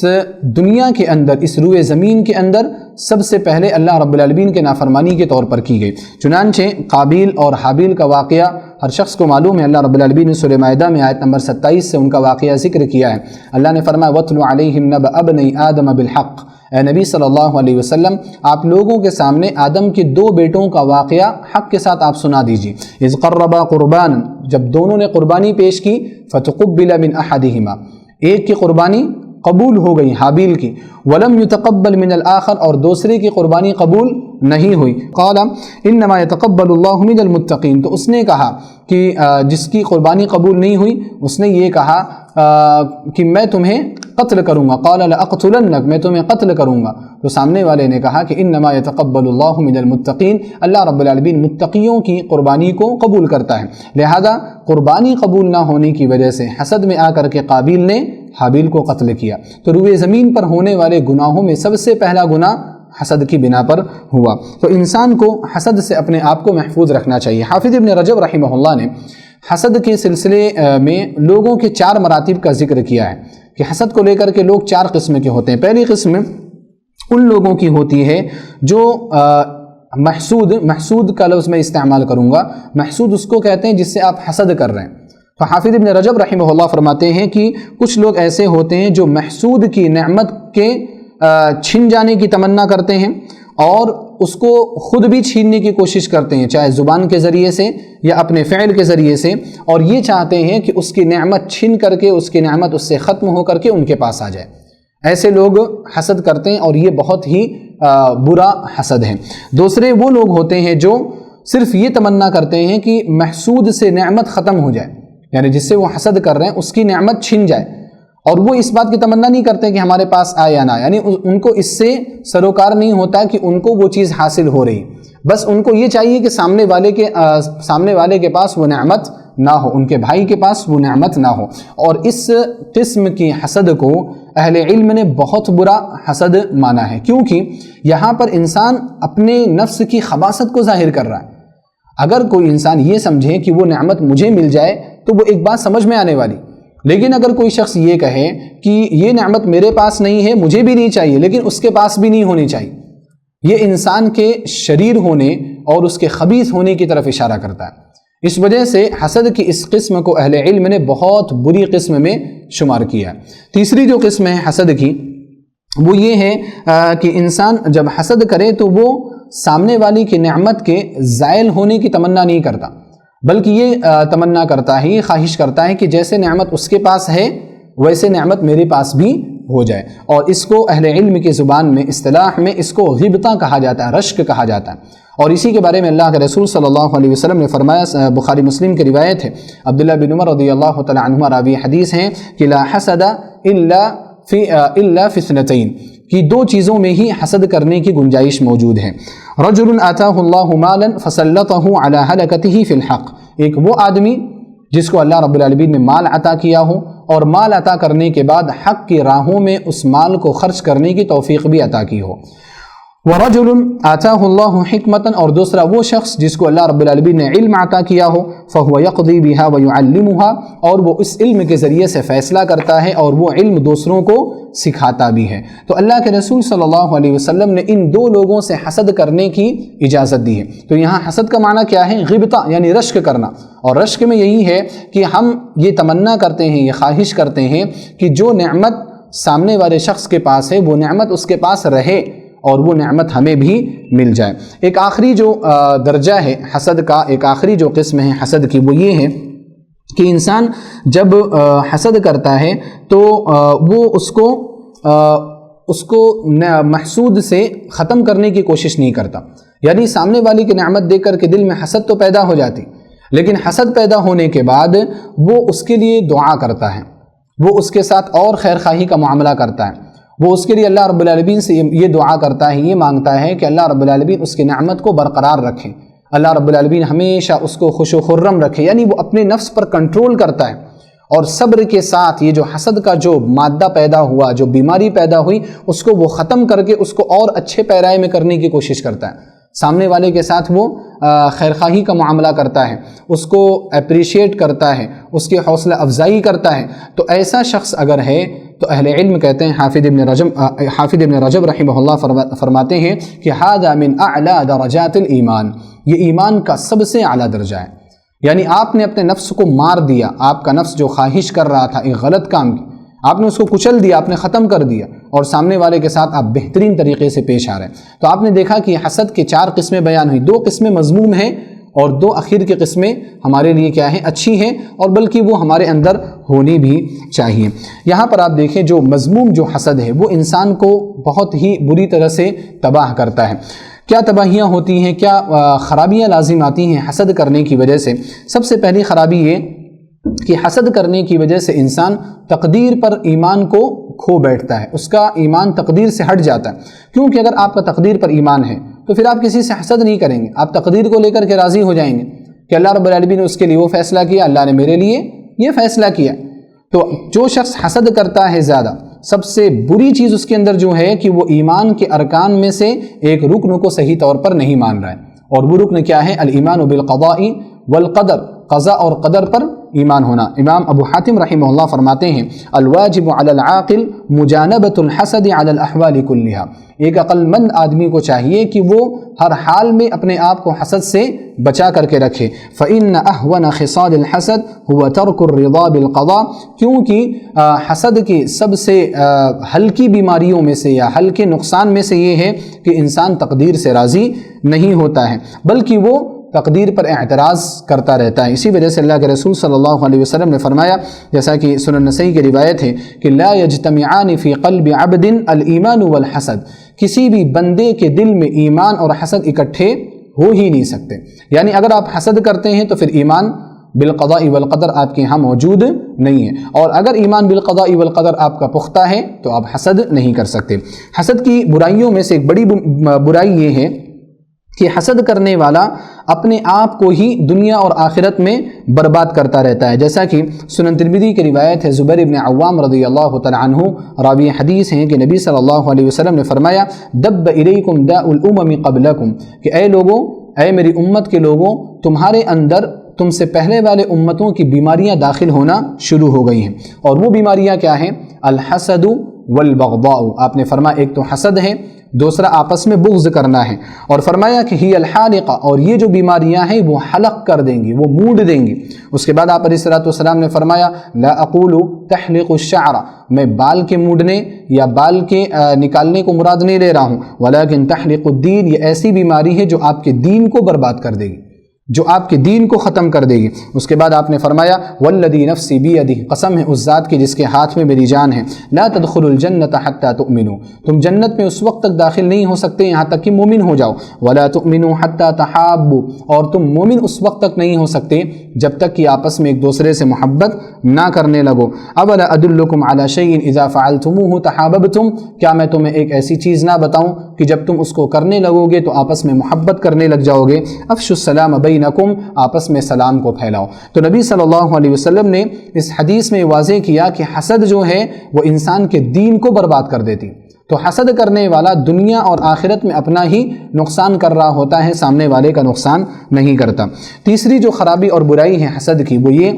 دنیا کے اندر، اس روئے زمین کے اندر سب سے پہلے اللہ رب العالمین کے نافرمانی کے طور پر کی گئی. چنانچہ قابیل اور حابیل کا واقعہ ہر شخص کو معلوم ہے. اللہ رب العالمین نے سورہ مائدہ میں آیت نمبر 27 سے ان کا واقعہ ذکر کیا ہے. اللہ نے فرمایا وَاتْلُ عَلَيْهِمْ نَبَأَ ابْنَيْ آدَمَ بِالْحَقِّ، اے نبی صلی اللہ علیہ وسلم آپ لوگوں کے سامنے آدم کے دو بیٹوں کا واقعہ حق کے ساتھ آپ سنا دیجیے. اِذْ قَرَّبَا قُرْبَانًا، جب دونوں نے قربانی پیش کی، فَتُقُبِّلَ مِنْ أَحَدِهِمَا، ایک کی قربانی قبول ہو گئی حابیل کی، وَلَمْ يُتَقَبَّلْ مِنَ الْآخَرِ، اور دوسرے کی قربانی قبول نہیں ہوئی. قَالَ إِنَّمَا يَتَقَبَّلُ اللَّهُ مِنَ الْمُتَّقِينَ، تو اس نے کہا کہ جس کی قربانی قبول نہیں ہوئی، اس نے یہ کہا کہ میں تمہیں قتل کروں گا. قَالَ لَأَقْتُلَنَّكَ، میں تمہیں قتل کروں گا. تو سامنے والے نے کہا کہ انما يتقبل اللہ من المتقین، اللہ رب العالمین متقیوں کی قربانی کو قبول کرتا ہے. لہذا قربانی قبول نہ ہونے کی وجہ سے حسد میں آ کر کے قابیل نے حابیل کو قتل کیا. تو روئے زمین پر ہونے والے گناہوں میں سب سے پہلا گناہ حسد کی بنا پر ہوا. تو انسان کو حسد سے اپنے آپ کو محفوظ رکھنا چاہیے. حافظ ابن رجب رحمہ اللہ نے حسد کے سلسلے میں لوگوں کے 4 مراتب کا ذکر کیا ہے کہ حسد کو لے کر کے لوگ 4 قسم کے ہوتے ہیں. پہلی قسم ان لوگوں کی ہوتی ہے جو محسود کا لفظ میں استعمال کروں گا. محسود اس کو کہتے ہیں جس سے آپ حسد کر رہے ہیں. تو حافظ ابن رجب رحمہ اللہ فرماتے ہیں کہ کچھ لوگ ایسے ہوتے ہیں جو محسود کی نعمت کے چھن جانے کی تمنا کرتے ہیں اور اس کو خود بھی چھیننے کی کوشش کرتے ہیں، چاہے زبان کے ذریعے سے یا اپنے فعل کے ذریعے سے، اور یہ چاہتے ہیں کہ اس کی نعمت چھن کر کے، اس کی نعمت اس سے ختم ہو کر کے ان کے پاس آ جائے. ایسے لوگ حسد کرتے ہیں اور یہ بہت ہی برا حسد ہے. دوسرے وہ لوگ ہوتے ہیں جو صرف یہ تمنا کرتے ہیں کہ محسود سے نعمت ختم ہو جائے، یعنی جس سے وہ حسد کر رہے ہیں اس کی نعمت چھن جائے، اور وہ اس بات کی تمنا نہیں کرتے کہ ہمارے پاس آئے یا نہ آئے، یعنی ان کو اس سے سروکار نہیں ہوتا کہ ان کو وہ چیز حاصل ہو رہی، بس ان کو یہ چاہیے کہ سامنے والے کے پاس وہ نعمت نہ ہو، ان کے بھائی کے پاس وہ نعمت نہ ہو. اور اس قسم کی حسد کو اہل علم نے بہت برا حسد مانا ہے، کیونکہ یہاں پر انسان اپنے نفس کی خباثت کو ظاہر کر رہا ہے. اگر کوئی انسان یہ سمجھے کہ وہ نعمت مجھے مل جائے تو وہ ایک بات سمجھ میں آنے والی، لیکن اگر کوئی شخص یہ کہے کہ یہ نعمت میرے پاس نہیں ہے، مجھے بھی نہیں چاہیے، لیکن اس کے پاس بھی نہیں ہونی چاہیے، یہ انسان کے شریر ہونے اور اس کے خبیث ہونے کی طرف اشارہ کرتا ہے۔ اس وجہ سے حسد کی اس قسم کو اہل علم نے بہت بری قسم میں شمار کیا ہے۔ تیسری جو قسم ہے حسد کی وہ یہ ہے کہ انسان جب حسد کرے تو وہ سامنے والی کی نعمت کے زائل ہونے کی تمنا نہیں کرتا، بلکہ یہ تمنا کرتا ہے، یہ خواہش کرتا ہے کہ جیسے نعمت اس کے پاس ہے ویسے نعمت میرے پاس بھی ہو جائے، اور اس کو اہل علم کی زبان میں اصطلاح میں اس کو غبطہ کہا جاتا ہے، رشک کہا جاتا ہے۔ اور اسی کے بارے میں اللہ کے رسول صلی اللہ علیہ وسلم نے فرمایا، بخاری مسلم کی روایت ہے، عبداللہ بن عمر رضی اللہ تعالی عنہما راوی حدیث ہیں کہ لا حسد الا فی اثنتین، کہ دو چیزوں میں ہی حسد کرنے کی گنجائش موجود ہے۔ رجل آتاہ اللہ مالا فسلطہ علی ہلکتہ فی الحق، ایک وہ آدمی جس کو اللہ رب العالمین نے مال عطا کیا ہو اور مال عطا کرنے کے بعد حق کی راہوں میں اس مال کو خرچ کرنے کی توفیق بھی عطا کی ہو۔ وَرَجُلٌ آتَاهُ اللَّهُ حِكْمَةً، اور دوسرا وہ شخص جس کو اللہ رب العالمین نے علم عطا کیا ہو، فَهُوَ يَقْضِي بِهَا وَيُعَلِّمُهَا، اور وہ اس علم کے ذریعے سے فیصلہ کرتا ہے اور وہ علم دوسروں کو سکھاتا بھی ہے۔ تو اللہ کے رسول صلی اللہ علیہ وسلم نے ان دو لوگوں سے حسد کرنے کی اجازت دی ہے۔ تو یہاں حسد کا معنی کیا ہے؟ غبطہ، یعنی رشک کرنا، اور رشک میں یہی ہے کہ ہم یہ تمنا کرتے ہیں، یہ خواہش کرتے ہیں کہ جو نعمت سامنے والے شخص کے پاس ہے وہ نعمت اس کے پاس رہے اور وہ نعمت ہمیں بھی مل جائے۔ ایک آخری جو درجہ ہے حسد کا، ایک آخری جو قسم ہے حسد کی وہ یہ ہے کہ انسان جب حسد کرتا ہے تو وہ اس کو محسود سے ختم کرنے کی کوشش نہیں کرتا، یعنی سامنے والی کی نعمت دیکھ کر کے دل میں حسد تو پیدا ہو جاتی، لیکن حسد پیدا ہونے کے بعد وہ اس کے لیے دعا کرتا ہے، وہ اس کے ساتھ اور خیر خواہی کا معاملہ کرتا ہے، وہ اس کے لیے اللہ رب العالمین سے یہ دعا کرتا ہے، یہ مانگتا ہے کہ اللہ رب العالمین اس کی نعمت کو برقرار رکھے، اللہ رب العالمین ہمیشہ اس کو خوش و خرم رکھے، یعنی وہ اپنے نفس پر کنٹرول کرتا ہے اور صبر کے ساتھ یہ جو حسد کا جو مادہ پیدا ہوا، جو بیماری پیدا ہوئی، اس کو وہ ختم کر کے اس کو اور اچھے پیرائے میں کرنے کی کوشش کرتا ہے، سامنے والے کے ساتھ وہ خیرخواہی کا معاملہ کرتا ہے، اس کو اپریشیٹ کرتا ہے، اس کی حوصلہ افزائی کرتا ہے۔ تو ایسا شخص اگر ہے تو اہل علم کہتے ہیں، حافظ ابن رجب رحمہ اللہ فرماتے ہیں کہ ھذا من اعلی درجات الایمان، یہ ایمان کا سب سے اعلیٰ درجہ ہے، یعنی آپ نے اپنے نفس کو مار دیا، آپ کا نفس جو خواہش کر رہا تھا ایک غلط کام کی، آپ نے اس کو کچل دیا، آپ نے ختم کر دیا، اور سامنے والے کے ساتھ آپ بہترین طریقے سے پیش آ رہے ہیں۔ تو آپ نے دیکھا کہ حسد کے 4 قسمیں بیان ہوئی، 2 قسمیں مذموم ہیں اور 2 اخیر کی قسمیں ہمارے لیے کیا ہیں؟ اچھی ہیں، اور بلکہ وہ ہمارے اندر ہونی بھی چاہیے۔ یہاں پر آپ دیکھیں جو مذموم جو حسد ہے وہ انسان کو بہت ہی بری طرح سے تباہ کرتا ہے۔ کیا تباہیاں ہوتی ہیں، کیا خرابیاں لازم آتی ہیں حسد کرنے کی وجہ سے؟ سب سے پہلی خرابی یہ کہ حسد کرنے کی وجہ سے انسان تقدیر پر ایمان کو کھو بیٹھتا ہے، اس کا ایمان تقدیر سے ہٹ جاتا ہے، کیونکہ اگر آپ کا تقدیر پر ایمان ہے تو پھر آپ کسی سے حسد نہیں کریں گے، آپ تقدیر کو لے کر کے راضی ہو جائیں گے کہ اللہ رب العالمین نے اس کے لیے وہ فیصلہ کیا، اللہ نے میرے لیے یہ فیصلہ کیا۔ تو جو شخص حسد کرتا ہے زیادہ، سب سے بری چیز اس کے اندر جو ہے کہ وہ ایمان کے ارکان میں سے ایک رکن کو صحیح طور پر نہیں مان رہا ہے، اور وہ رکن کیا ہے؟ الایمان بالقضاء والقدر، قضاء اور قدر پر ایمان ہونا۔ امام ابو حاتم رحمہ اللہ فرماتے ہیں الواجب علی العاقل مجانبۃ الحسد علی الاحوال کلھا، ایک عقل مند آدمی کو چاہیے کہ وہ ہر حال میں اپنے آپ کو حسد سے بچا کر کے رکھے۔ فإن أهون خصال الحسد هو ترك الرضا بالقضاء، کیونکہ حسد کی سب سے ہلکی بیماریوں میں سے یا ہلکے نقصان میں سے یہ ہے کہ انسان تقدیر سے راضی نہیں ہوتا ہے، بلکہ وہ تقدیر پر اعتراض کرتا رہتا ہے۔ اسی وجہ سے اللہ کے رسول صلی اللہ علیہ وسلم نے فرمایا، جیسا کہ سنن نسائی کی روایت ہے کہ لا یجتمعان فی قلب عبد الایمان والحسد، کسی بھی بندے کے دل میں ایمان اور حسد اکٹھے ہو ہی نہیں سکتے، یعنی اگر آپ حسد کرتے ہیں تو پھر ایمان بالقضاء والقدر آپ کے ہاں موجود نہیں ہے، اور اگر ایمان بالقضاء والقدر آپ کا پختہ ہے تو آپ حسد نہیں کر سکتے۔ حسد کی برائیوں میں سے ایک بڑی برائی یہ ہے کہ حسد کرنے والا اپنے آپ کو ہی دنیا اور آخرت میں برباد کرتا رہتا ہے، جیسا کہ سنن ترمذی کی روایت ہے، زبیر ابن عوام رضی اللہ تعالی عنہ راوی حدیث ہیں کہ نبی صلی اللہ علیہ وسلم نے فرمایا دب الیکم داء الامم قبلکم، کہ اے لوگوں، اے میری امت کے لوگوں، تمہارے اندر تم سے پہلے والے امتوں کی بیماریاں داخل ہونا شروع ہو گئی ہیں، اور وہ بیماریاں کیا ہیں؟ الحسد والبغضاء، آپ نے فرمایا ایک تو حسد ہے دوسرا آپس میں بغض کرنا ہے، اور فرمایا کہ ہی الحالقہ، اور یہ جو بیماریاں ہیں وہ حلق کر دیں گی، وہ موڑ دیں گی۔ اس کے بعد آپ علیہ الصلوۃ والسلام نے فرمایا لا اقول تحلق الشعر، میں بال کے موڑنے یا بال کے نکالنے کو مراد نہیں لے رہا ہوں، ولکن تحلق الدین، یہ ایسی بیماری ہے جو آپ کے دین کو برباد کر دے گی، جو آپ کے دین کو ختم کر دے گی۔ اس کے بعد آپ نے فرمایا والذی نفسی بیدہ، قسم ہے اس ذات کی جس کے ہاتھ میں میری جان ہے، لا تدخلوا الجنۃ حتی تؤمنوا، تم جنت میں اس وقت تک داخل نہیں ہو سکتے یہاں تک کہ مومن ہو جاؤ، ولا تؤمنوا حتی تحابوا، اور تم مومن اس وقت تک نہیں ہو سکتے جب تک کہ آپس میں ایک دوسرے سے محبت نہ کرنے لگو۔ اولا ادلکم علی شیء اذا فعلتموه تحاببتم، کیا میں تمہیں ایک ایسی چیز نہ بتاؤں کہ جب تم اس کو کرنے لگو گے تو آپس میں محبت کرنے لگ جاؤ گے؟ افشوا السلام بینکم، آپس میں سلام کو پھیلاؤ۔ تو نبی صلی اللہ علیہ وسلم نے اس حدیث میں واضح کیا کہ حسد جو ہے وہ انسان کے دین کو برباد کر دیتی، تو حسد کرنے والا دنیا اور آخرت میں اپنا ہی نقصان کر رہا ہوتا ہے، سامنے والے کا نقصان نہیں کرتا۔ تیسری جو خرابی اور برائی ہے حسد کی وہ یہ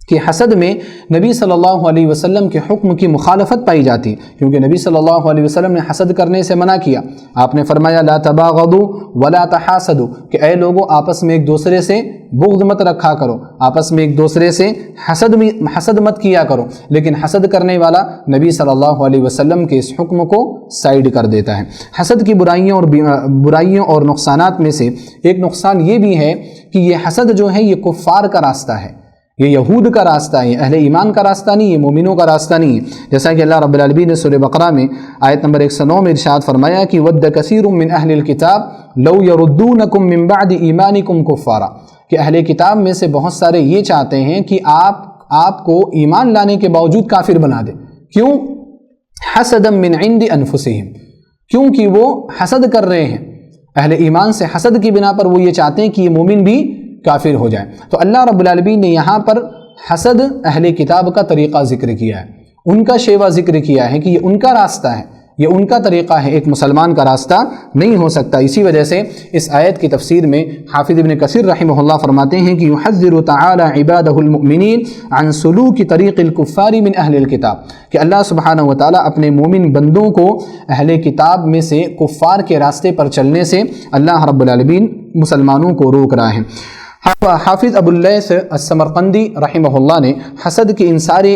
کہ حسد میں نبی صلی اللہ علیہ وسلم کے حکم کی مخالفت پائی جاتی، کیونکہ نبی صلی اللہ علیہ وسلم نے حسد کرنے سے منع کیا۔ آپ نے فرمایا لا تباغضوا ولا تحاسدوا، کہ اے لوگوں آپس میں ایک دوسرے سے بغض مت رکھا کرو، آپس میں ایک دوسرے سے حسد مت کیا کرو، لیکن حسد کرنے والا نبی صلی اللہ علیہ وسلم کے اس حکم کو سائیڈ کر دیتا ہے۔ حسد کی برائیوں اور نقصانات میں سے ایک نقصان یہ بھی ہے کہ یہ حسد جو ہے یہ کفار کا راستہ ہے، یہ یہود کا راستہ ہے، اہل ایمان کا راستہ نہیں، یہ مومنوں کا راستہ نہیں ہے۔ جیسا کہ اللہ رب العالمین نے سورہ بقرہ میں آیت نمبر 109 میں ارشاد فرمایا کہ ود کثیر من اہل الکتاب لو یردونکم من بعد ایمانکم کفارا، کہ اہل کتاب میں سے بہت سارے یہ چاہتے ہیں کہ آپ کو ایمان لانے کے باوجود کافر بنا دیں۔ کیوں؟ حسدا من عند انفسہم، کیونکہ وہ حسد کر رہے ہیں، اہل ایمان سے حسد کی بنا پر وہ یہ چاہتے ہیں کہ یہ مومن بھی کافر ہو جائے۔ تو اللہ رب العالمین نے یہاں پر حسد اہل کتاب کا طریقہ ذکر کیا ہے، ان کا شیوہ ذکر کیا ہے کہ یہ ان کا راستہ ہے، یہ ان کا طریقہ ہے، ایک مسلمان کا راستہ نہیں ہو سکتا۔ اسی وجہ سے اس آیت کی تفسیر میں حافظ ابن کثیر رحمہ اللہ فرماتے ہیں کہ یحذر تعالی عبادہ المؤمنین عن سلوک طریق الکفار من اہل الکتاب، کہ اللہ سبحانہ وتعالی اپنے مومن بندوں کو اہل کتاب میں سے کفار کے راستے پر چلنے سے اللہ رب العالمین مسلمانوں کو روک رہا ہے۔ حافظ ابو اللیث السمرقندی رحمہ اللہ نے حسد کی ان ساری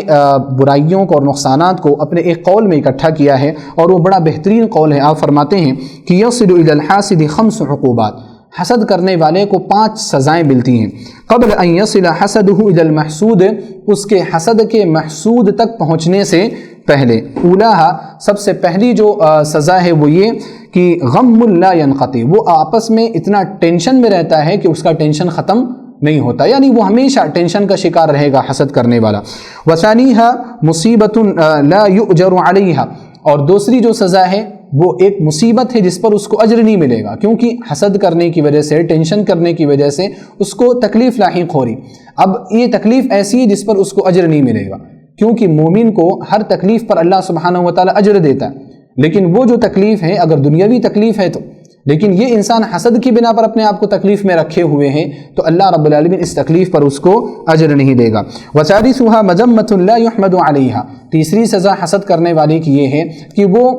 برائیوں کو اور نقصانات کو اپنے ایک قول میں اکٹھا کیا ہے، اور وہ بڑا بہترین قول ہے۔ آپ فرماتے ہیں کہ یصل الی الحاسد 5 عقوبات، حسد کرنے والے کو 5 سزائیں ملتی ہیں قبل ان یصل حسدہ الی المحسود، اس کے حسد کے محسود تک پہنچنے سے پہلے۔ اولاہا، سب سے پہلی جو سزا ہے وہ یہ کہ غم لا ينقطع، وہ آپس میں اتنا ٹینشن میں رہتا ہے کہ اس کا ٹینشن ختم نہیں ہوتا، یعنی وہ ہمیشہ ٹینشن کا شکار رہے گا حسد کرنے والا۔ وثانیہا مصیبت لا یؤجر علیہا، اور دوسری جو سزا ہے وہ ایک مصیبت ہے جس پر اس کو اجر نہیں ملے گا، کیونکہ حسد کرنے کی وجہ سے، ٹینشن کرنے کی وجہ سے اس کو تکلیف لاحق ہو رہی۔ اب یہ تکلیف ایسی ہے جس پر اس کو اجر نہیں ملے گا، کیونکہ مومن کو ہر تکلیف پر اللہ سبحانہ وتعالی اجر دیتا ہے، لیکن وہ جو تکلیف ہے اگر دنیاوی تکلیف ہے تو، لیکن یہ انسان حسد کی بنا پر اپنے آپ کو تکلیف میں رکھے ہوئے ہیں تو اللہ رب العالمین اس تکلیف پر اس کو اجر نہیں دے گا۔ وثالثھا مذمۃ لا یحمد علیہا، تیسری سزا حسد کرنے والے کی یہ ہے کہ وہ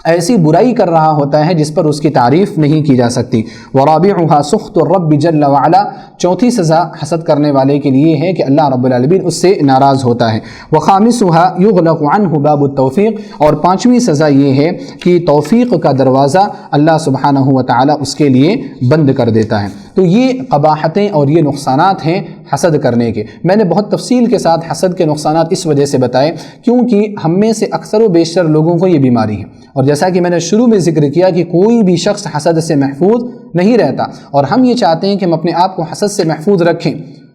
ایسی برائی کر رہا ہوتا ہے جس پر اس کی تعریف نہیں کی جا سکتی۔ ورابعھا سخط الرب جل وعلا، چوتھی سزا حسد کرنے والے کے لیے ہے کہ اللہ رب العالمین اس سے ناراض ہوتا ہے۔ وخامسھا یغلق عنہ باب التوفیق، اور 5ویں سزا یہ ہے کہ توفیق کا دروازہ اللہ سبحانہ وتعالی اس کے لیے بند کر دیتا ہے۔ تو یہ قباحتیں اور یہ نقصانات ہیں حسد کرنے کے۔ میں نے بہت تفصیل کے ساتھ حسد کے نقصانات اس وجہ سے بتائے کیونکہ ہم میں سے اکثر و بیشتر لوگوں کو یہ بیماری ہے، اور جیسا کہ میں نے شروع میں ذکر کیا کہ کوئی بھی شخص حسد سے محفوظ نہیں رہتا، اور ہم یہ چاہتے ہیں کہ ہم اپنے آپ کو حسد سے محفوظ رکھیں۔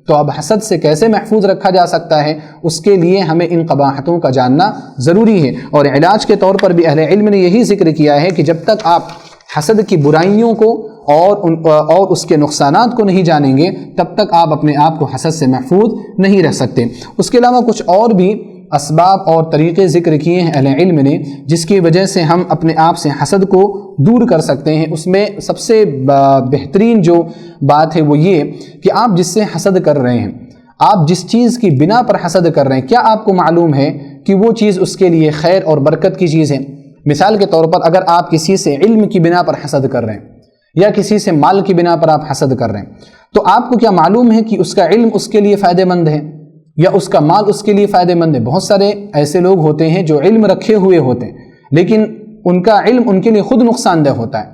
تو اب حسد سے کیسے محفوظ رکھا جا سکتا ہے، اس کے لیے ہمیں ان قباحتوں کا جاننا ضروری ہے، اور علاج کے طور پر بھی اہل علم نے یہی ذکر کیا ہے کہ جب تک آپ حسد کی برائیوں کو اور اس کے نقصانات کو نہیں جانیں گے تب تک آپ اپنے آپ کو حسد سے محفوظ نہیں رہ سکتے۔ اس کے علاوہ کچھ اور بھی اسباب اور طریقے ذکر کیے ہیں اہل علم نے جس کی وجہ سے ہم اپنے آپ سے حسد کو دور کر سکتے ہیں۔ اس میں سب سے بہترین جو بات ہے وہ یہ کہ آپ جس سے حسد کر رہے ہیں، آپ جس چیز کی بنا پر حسد کر رہے ہیں، کیا آپ کو معلوم ہے کہ وہ چیز اس کے لیے خیر اور برکت کی چیز ہے؟ مثال کے طور پر اگر آپ کسی سے علم کی بنا پر حسد کر رہے ہیں یا کسی سے مال کی بنا پر آپ حسد کر رہے ہیں، تو آپ کو کیا معلوم ہے کہ اس کا علم اس کے لیے فائدہ مند ہے یا اس کا مال اس کے لیے فائدہ مند ہے؟ بہت سارے ایسے لوگ ہوتے ہیں جو علم رکھے ہوئے ہوتے ہیں لیکن ان کا علم ان کے لیے خود نقصان دہ ہوتا ہے،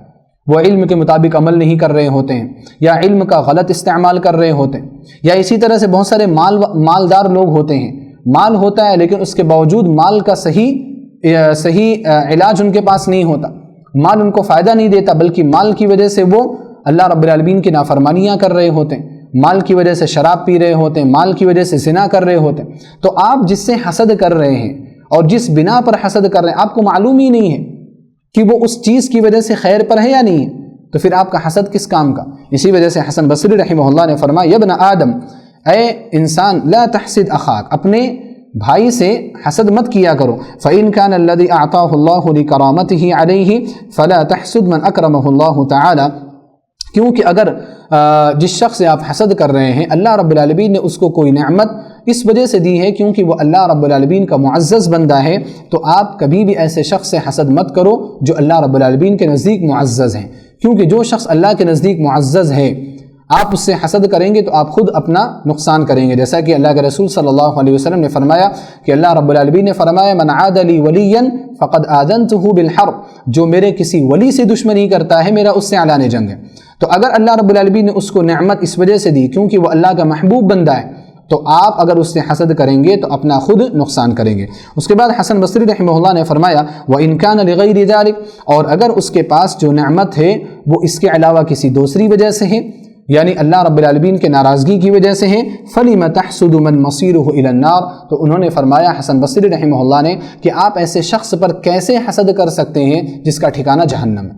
وہ علم کے مطابق عمل نہیں کر رہے ہوتے ہیں یا علم کا غلط استعمال کر رہے ہوتے ہیں، یا اسی طرح سے بہت سارے مالدار لوگ ہوتے ہیں، مال ہوتا ہے لیکن اس کے باوجود مال کا صحیح علاج ان کے پاس نہیں ہوتا، مال ان کو فائدہ نہیں دیتا، بلکہ مال کی وجہ سے وہ اللہ رب العالمین کی نافرمانیاں کر رہے ہوتے ہیں، مال کی وجہ سے شراب پی رہے ہوتے ہیں، مال کی وجہ سے زنا کر رہے ہوتے ہیں۔ تو آپ جس سے حسد کر رہے ہیں اور جس بنا پر حسد کر رہے ہیں، آپ کو معلوم ہی نہیں ہے کہ وہ اس چیز کی وجہ سے خیر پر ہے یا نہیں ہے، تو پھر آپ کا حسد کس کام کا؟ اسی وجہ سے حسن بصری رحمہ اللہ نے فرمایا، یا ابن آدم، اے انسان، لا تحسد اخاک، اپنے بھائی سے حسد مت کیا کرو، فإن كان الذي أعطاه الله لكرامته عليه فلا تحسد من أكرمه الله تعالى، کیونکہ اگر جس شخص سے آپ حسد کر رہے ہیں اللہ رب العالمین نے اس کو کوئی نعمت اس وجہ سے دی ہے کیونکہ وہ اللہ رب العالمین کا معزز بندہ ہے، تو آپ کبھی بھی ایسے شخص سے حسد مت کرو جو اللہ رب العالمین کے نزدیک معزز ہیں، کیونکہ جو شخص اللہ کے نزدیک معزز ہے آپ اس سے حسد کریں گے تو آپ خود اپنا نقصان کریں گے، جیسا کہ اللہ کے رسول صلی اللہ علیہ وسلم نے فرمایا کہ اللہ رب العالمین نے فرمایا، من عاد لی ولیا فقد آذنته بالحرب، جو میرے کسی ولی سے دشمنی کرتا ہے میرا اس سے اعلان جنگ ہے۔ تو اگر اللہ رب العالمین نے اس کو نعمت اس وجہ سے دی کیونکہ وہ اللہ کا محبوب بندہ ہے، تو آپ اگر اس سے حسد کریں گے تو اپنا خود نقصان کریں گے۔ اس کے بعد حسن بصری رحمہ اللہ نے فرمایا، وَإِن كَانَ لِغَيْرِ ذَلِكَ، اور اگر اس کے پاس جو نعمت ہے وہ اس کے علاوہ کسی دوسری وجہ سے ہے، یعنی اللہ رب العالمین کے ناراضگی کی وجہ سے ہے، فَلِمَ تَحْسُدُ مَن مَصِيرُهُ إِلَى النَّارِ، تو انہوں نے فرمایا حسن بصری رحمہ اللہ نے کہ آپ ایسے شخص پر کیسے حسد کر سکتے ہیں جس کا ٹھکانہ جہنم ہے؟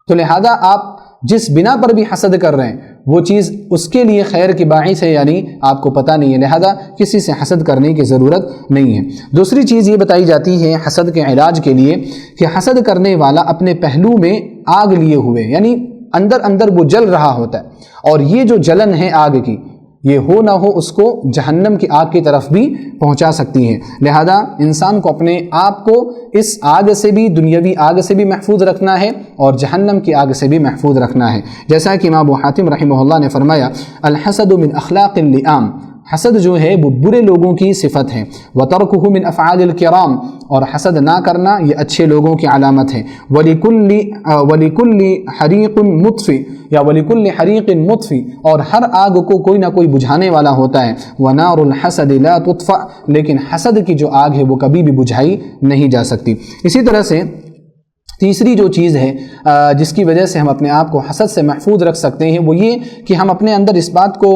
تو لہذا آپ جس بنا پر بھی حسد کر رہے ہیں وہ چیز اس کے لیے خیر کی باعث ہے یعنی آپ کو پتہ نہیں ہے، لہذا کسی سے حسد کرنے کی ضرورت نہیں ہے۔ دوسری چیز یہ بتائی جاتی ہے حسد کے علاج کے لیے کہ حسد کرنے والا اپنے پہلو میں آگ لیے ہوئے، یعنی اندر اندر وہ جل رہا ہوتا ہے، اور یہ جو جلن ہے آگ کی یہ ہو نہ ہو اس کو جہنم کی آگ کی طرف بھی پہنچا سکتی ہے، لہذا انسان کو اپنے آپ کو اس آگ سے بھی، دنیاوی آگ سے بھی محفوظ رکھنا ہے اور جہنم کی آگ سے بھی محفوظ رکھنا ہے، جیسا کہ امام ابو حاتم رحمہ اللہ نے فرمایا، الحسد من اخلاق اللئام، حسد جو ہے وہ برے لوگوں کی صفت ہے، وَتَرْكُهُ مِنْ أَفْعَالِ الْكِرَامِ، اور حسد نہ کرنا یہ اچھے لوگوں کی علامت ہے، وَلِكُلِّ حَرِيقٌ مُطْفٍ، یا وَلِكُلِّ حَرِيقٍ مُطْفٍ، اور ہر آگ کو کوئی نہ کوئی بجھانے والا ہوتا ہے، وَنَارُ الْحَسَدِ لَا تُطْفَأْ، لیکن حسد کی جو آگ ہے وہ کبھی بھی بجھائی نہیں جا سکتی۔ اسی طرح سے تیسری جو چیز ہے جس کی وجہ سے ہم اپنے آپ کو حسد سے محفوظ رکھ سکتے ہیں وہ یہ کہ ہم اپنے اندر اس بات کو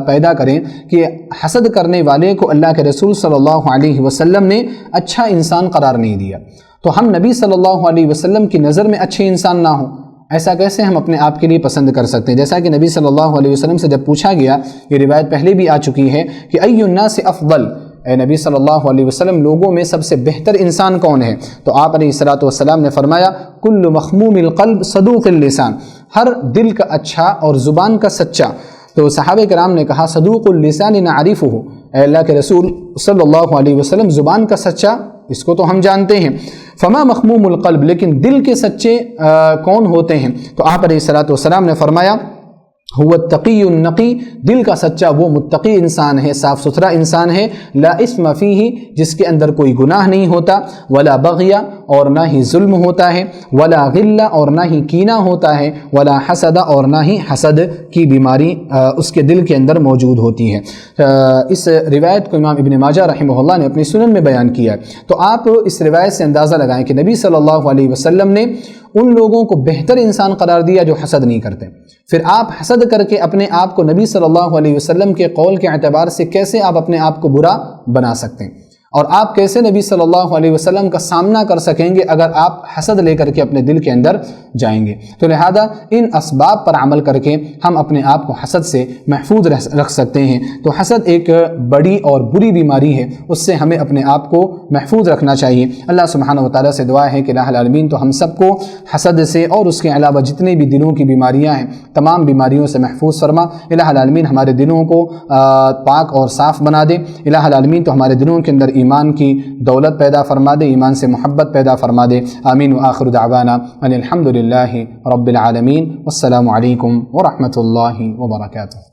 پیدا کریں کہ حسد کرنے والے کو اللہ کے رسول صلی اللہ علیہ وسلم نے اچھا انسان قرار نہیں دیا، تو ہم نبی صلی اللہ علیہ وسلم کی نظر میں اچھے انسان نہ ہوں، ایسا کیسے ہم اپنے آپ کے لیے پسند کر سکتے ہیں؟ جیسا کہ نبی صلی اللہ علیہ وسلم سے جب پوچھا گیا، یہ روایت پہلے بھی آ چکی ہے کہ ای الناس افضل، اے نبی صلی اللہ علیہ وسلم لوگوں میں سب سے بہتر انسان کون ہے؟ تو آپ علیہ الصلوۃ والسلام نے فرمایا، کل مخموم القلب صدوق اللسان، ہر دل کا اچھا اور زبان کا سچا۔ تو صحابہ کرام نے کہا صدوق اللسان نعرفہ، اے اللہ کے رسول صلی اللہ علیہ وسلم زبان کا سچا اس کو تو ہم جانتے ہیں، فما مخموم القلب، لیکن دل کے سچے کون ہوتے ہیں؟ تو آپ علیہ الصلوۃ والسلام نے فرمایا هو التقی النقی، دل کا سچا وہ متقی انسان ہے، صاف ستھرا انسان ہے، لا اسم فیہ، جس کے اندر کوئی گناہ نہیں ہوتا، ولا بغی، اور نہ ہی ظلم ہوتا ہے، ولا غل، اور نہ ہی کینہ ہوتا ہے، ولا حسد، اور نہ ہی حسد کی بیماری اس کے دل کے اندر موجود ہوتی ہے۔ اس روایت کو امام ابن ماجہ رحمہ اللہ نے اپنی سنن میں بیان کیا ہے۔ تو آپ اس روایت سے اندازہ لگائیں کہ نبی صلی اللہ علیہ وسلم نے ان لوگوں کو بہتر انسان قرار دیا جو حسد نہیں کرتے، پھر آپ حسد کر کے اپنے آپ کو نبی صلی اللہ علیہ وسلم کے قول کے اعتبار سے کیسے آپ اپنے آپ کو برا بنا سکتے ہیں، اور آپ کیسے نبی صلی اللہ علیہ وسلم کا سامنا کر سکیں گے اگر آپ حسد لے کر کے اپنے دل کے اندر جائیں گے؟ تو لہذا ان اسباب پر عمل کر کے ہم اپنے آپ کو حسد سے محفوظ رکھ سکتے ہیں۔ تو حسد ایک بڑی اور بری بیماری ہے، اس سے ہمیں اپنے آپ کو محفوظ رکھنا چاہیے۔ اللہ سبحانہ و تعالیٰ سے دعا ہے کہ الہ العالمین تو ہم سب کو حسد سے اور اس کے علاوہ جتنے بھی دلوں کی بیماریاں ہیں تمام بیماریوں سے محفوظ فرما۔ الہ العالمین ہمارے دلوں کو پاک اور صاف بنا دے۔ الہ العالمین تو ہمارے دلوں کے اندر ایمان کی دولت پیدا فرما دے، ایمان سے محبت پیدا فرما دے۔ آمین۔ وآخر دعوانا ان الحمد للہ رب العالمین۔ والسلام علیکم ورحمۃ اللہ وبرکاتہ۔